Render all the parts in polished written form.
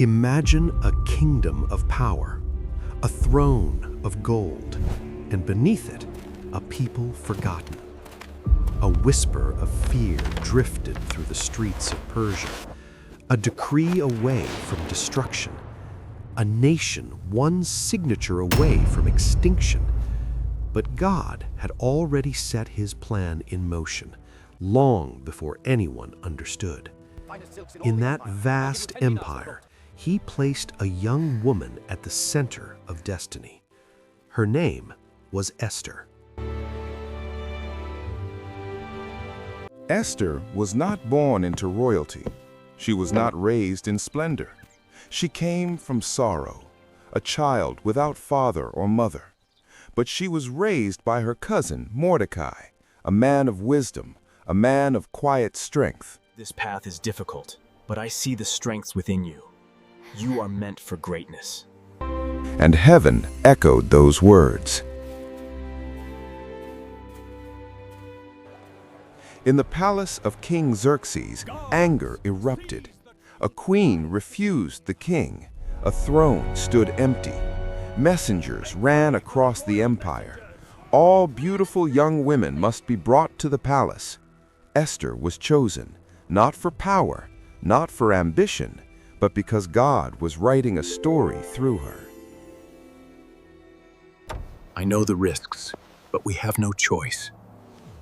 Imagine a kingdom of power, a throne of gold, and beneath it, a people forgotten. A whisper of fear drifted through the streets of Persia, a decree away from destruction, a nation one signature away from extinction. But God had already set his plan in motion, long before anyone understood. In that vast empire, he placed a young woman at the center of destiny. Her name was Esther. Esther was not born into royalty. She was not raised in splendor. She came from sorrow, a child without father or mother. But she was raised by her cousin, Mordecai, a man of wisdom, a man of quiet strength. This path is difficult, but I see the strengths within you. You are meant for greatness. And heaven echoed those words. In the palace of King Xerxes, anger erupted. A queen refused the king. A throne stood empty. Messengers ran across the empire. All beautiful young women must be brought to the palace. Esther was chosen, not for power, not for ambition, but because God was writing a story through her. I know the risks, but we have no choice.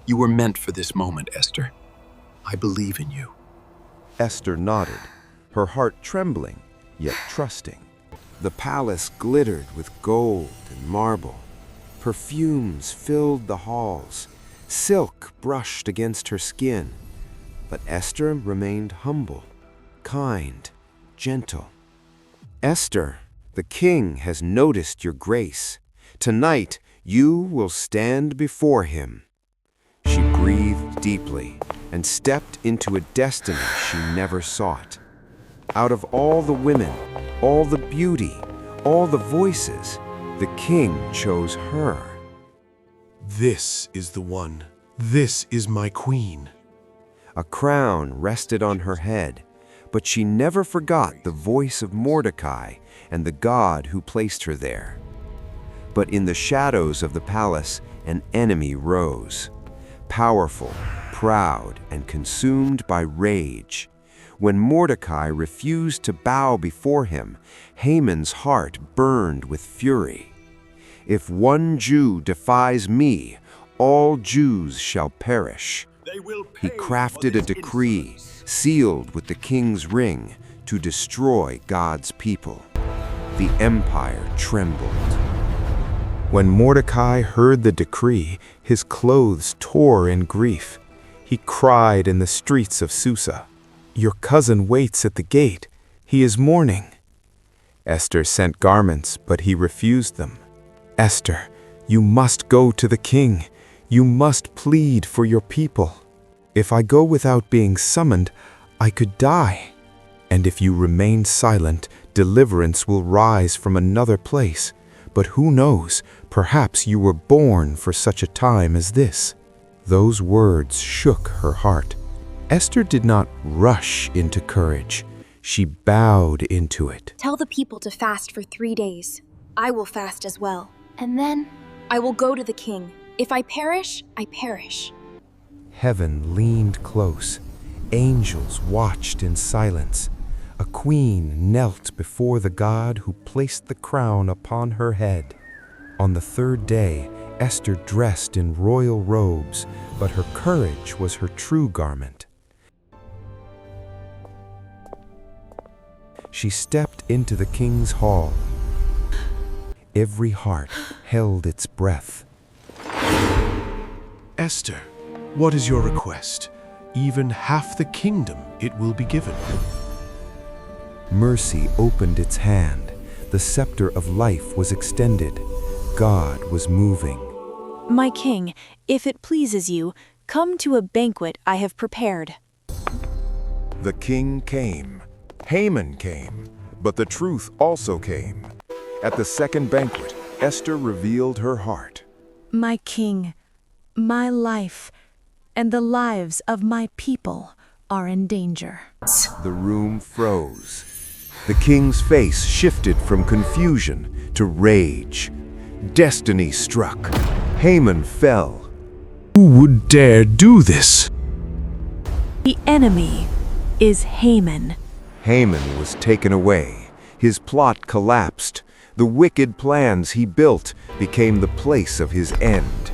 You were meant for this moment, Esther. I believe in you. Esther nodded, her heart trembling, yet trusting. The palace glittered with gold and marble. Perfumes filled the halls. Silk brushed against her skin. But Esther remained humble, kind, gentle. Esther, the king has noticed your grace. Tonight, you will stand before him. She breathed deeply and stepped into a destiny she never sought. Out of all the women, all the beauty, all the voices, the king chose her. This is the one. This is my queen. A crown rested on her head, but she never forgot the voice of Mordecai and the God who placed her there. But in the shadows of the palace, an enemy rose, powerful, proud, and consumed by rage. When Mordecai refused to bow before him, Haman's heart burned with fury. If one Jew defies me, all Jews shall perish. He crafted a decree, sealed with the king's ring, to destroy God's people. The empire trembled. When Mordecai heard the decree, his clothes tore in grief. He cried in the streets of Susa, "Your cousin waits at the gate. He is mourning." Esther sent garments, but he refused them. "Esther, you must go to the king. You must plead for your people. If I go without being summoned, I could die. And if you remain silent, deliverance will rise from another place. But who knows, perhaps you were born for such a time as this." Those words shook her heart. Esther did not rush into courage. She bowed into it. Tell the people to fast for 3 days. I will fast as well. And then I will go to the king. If I perish, I perish. Heaven leaned close. Angels watched in silence. A queen knelt before the God who placed the crown upon her head. On the 3rd day, Esther dressed in royal robes, but her courage was her true garment. She stepped into the king's hall. Every heart held its breath. Esther, what is your request? Even half the kingdom it will be given. Mercy opened its hand. The scepter of life was extended. God was moving. My king, if it pleases you, come to a banquet I have prepared. The king came. Haman came. But the truth also came. At the second banquet, Esther revealed her heart. My king, my life, and the lives of my people are in danger. The room froze. The king's face shifted from confusion to rage. Destiny struck. Haman fell. Who would dare do this? The enemy is Haman. Haman was taken away. His plot collapsed. The wicked plans he built became the place of his end.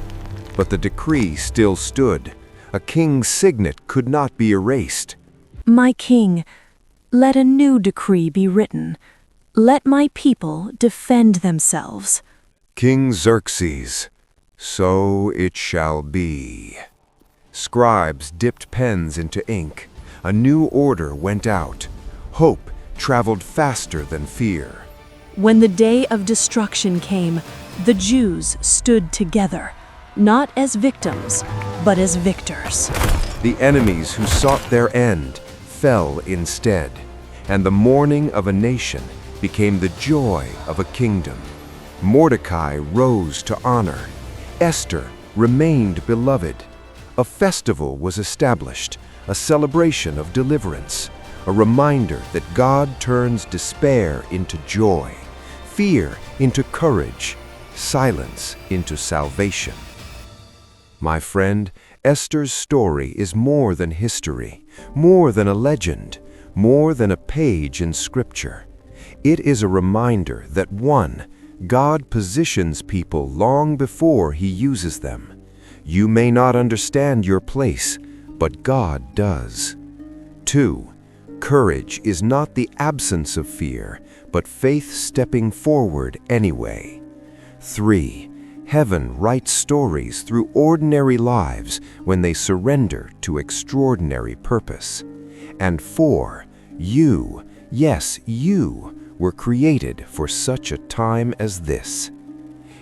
But the decree still stood. A king's signet could not be erased. My king, let a new decree be written. Let my people defend themselves. King Xerxes, so it shall be. Scribes dipped pens into ink. A new order went out. Hope traveled faster than fear. When the day of destruction came, the Jews stood together, not as victims, but as victors. The enemies who sought their end fell instead, and the mourning of a nation became the joy of a kingdom. Mordecai rose to honor. Esther remained beloved. A festival was established, a celebration of deliverance, a reminder that God turns despair into joy, fear into courage, silence into salvation. My friend, Esther's story is more than history, more than a legend, more than a page in Scripture. It is a reminder that 1. God positions people long before He uses them. You may not understand your place, but God does. 2. Courage is not the absence of fear, but faith stepping forward anyway. 3. Heaven writes stories through ordinary lives when they surrender to extraordinary purpose. And 4. You, yes, you, were created for such a time as this.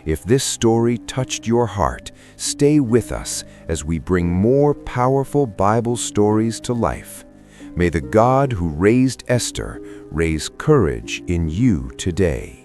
If this story touched your heart, stay with us as we bring more powerful Bible stories to life. May the God who raised Esther raise courage in you today.